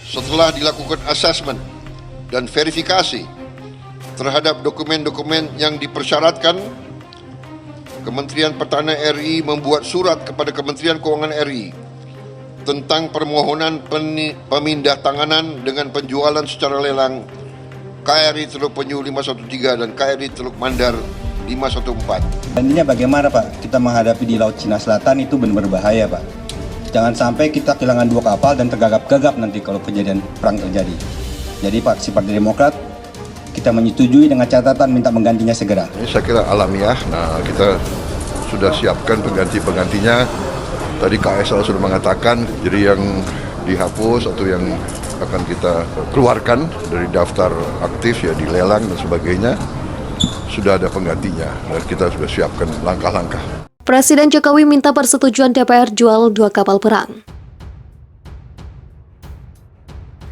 setelah dilakukan asesmen dan verifikasi terhadap dokumen-dokumen yang dipersyaratkan, Kementerian Pertahanan RI membuat surat kepada Kementerian Keuangan RI tentang permohonan pemindahantanganan dengan penjualan secara lelang KRI Teluk Penyu 513 dan KRI Teluk Mandar 514. Intinya bagaimana Pak, kita menghadapi di Laut Cina Selatan itu benar-benar bahaya Pak. Jangan sampai kita kehilangan 2 kapal dan tergagap-gagap nanti kalau kejadian perang terjadi. Jadi Pak, Partai Demokrat, kita menyetujui dengan catatan minta menggantinya segera. Ini saya kira alamiah, kita sudah siapkan penggantinya. Tadi KSL sudah mengatakan, jadi yang dihapus atau yang akan kita keluarkan dari daftar aktif ya dilelang dan sebagainya, sudah ada penggantinya dan kita sudah siapkan langkah-langkah. Presiden Jokowi minta persetujuan DPR jual 2 kapal perang.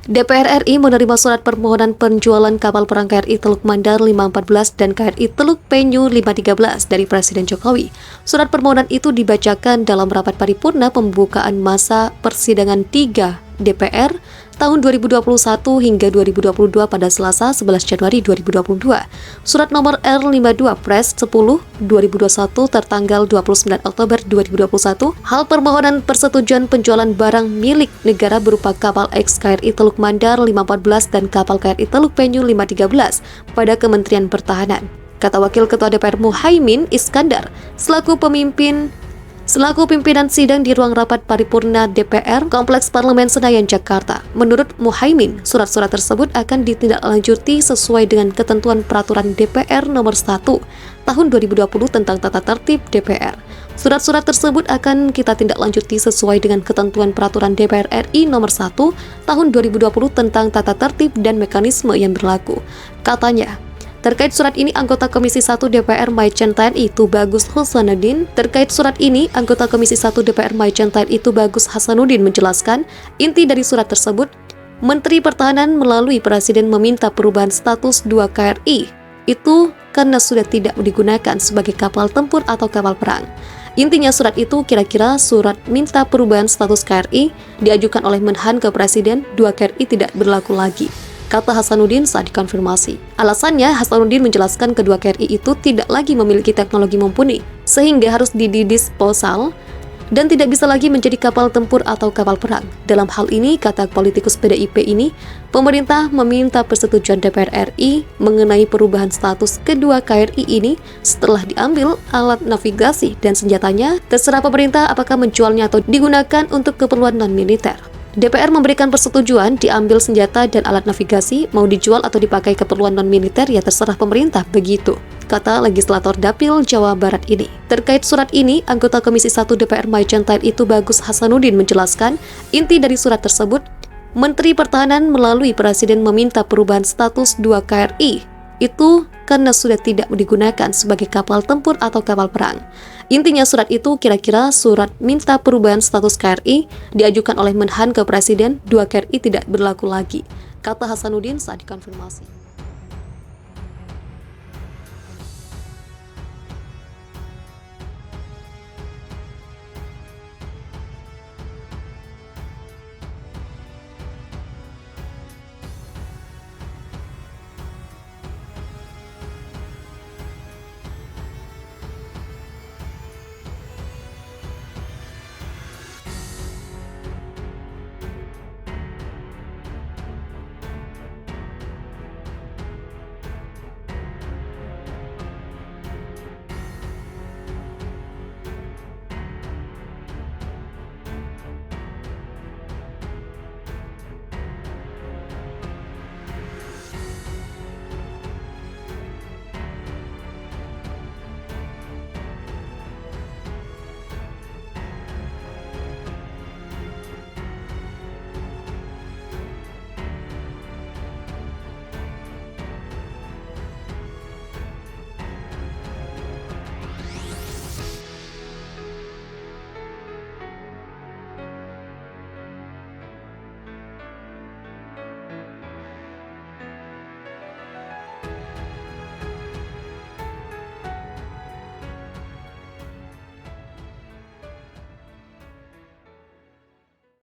DPR RI menerima surat permohonan penjualan kapal perang KRI Teluk Mandar 514 dan KRI Teluk Penyu 513 dari Presiden Jokowi. Surat permohonan itu dibacakan dalam rapat paripurna pembukaan masa persidangan 3 DPR tahun 2021 hingga 2022 pada Selasa 11 Januari 2022. Surat nomor R52 Pres 10 2021 tertanggal 29 Oktober 2021 hal permohonan persetujuan penjualan barang milik negara berupa kapal KRI Teluk Mandar 514 dan kapal KRI Teluk Penyu 513 pada Kementerian Pertahanan. Kata Wakil Ketua DPR Muhaimin Iskandar selaku pimpinan sidang di ruang rapat paripurna DPR Kompleks Parlemen Senayan, Jakarta. Menurut Muhaimin, surat-surat tersebut akan ditindaklanjuti sesuai dengan ketentuan Peraturan DPR Nomor 1 Tahun 2020 tentang Tata Tertib DPR. Surat-surat tersebut akan kita tindaklanjuti sesuai dengan ketentuan Peraturan DPR RI Nomor 1 Tahun 2020 tentang Tata Tertib dan mekanisme yang berlaku. Katanya, terkait surat ini, anggota Komisi 1 DPR Majen TNI Tubagus Hasanuddin menjelaskan, inti dari surat tersebut, Menteri Pertahanan melalui Presiden meminta perubahan status 2 KRI itu karena sudah tidak digunakan sebagai kapal tempur atau kapal perang. Intinya surat itu kira-kira surat minta perubahan status KRI diajukan oleh Menhan ke Presiden, 2 KRI tidak berlaku lagi, kata Hasanuddin saat dikonfirmasi. Alasannya, Hasanuddin menjelaskan kedua KRI itu tidak lagi memiliki teknologi mumpuni, sehingga harus didisposal dan tidak bisa lagi menjadi kapal tempur atau kapal perang. Dalam hal ini, kata politikus PDIP ini, pemerintah meminta persetujuan DPR RI mengenai perubahan status kedua KRI ini setelah diambil alat navigasi dan senjatanya, terserah pemerintah apakah menjualnya atau digunakan untuk keperluan non-militer. DPR memberikan persetujuan diambil senjata dan alat navigasi, mau dijual atau dipakai keperluan non-militer ya terserah pemerintah, begitu, kata legislator Dapil Jawa Barat ini. Terkait surat ini, anggota Komisi 1 DPR Majen TNI Tubagus Hasanuddin menjelaskan, inti dari surat tersebut, Menteri Pertahanan melalui Presiden meminta perubahan status 2 KRI itu karena sudah tidak digunakan sebagai kapal tempur atau kapal perang. Intinya surat itu kira-kira surat minta perubahan status KRI diajukan oleh Menhan ke Presiden, 2 KRI tidak berlaku lagi, kata Hasanuddin saat dikonfirmasi.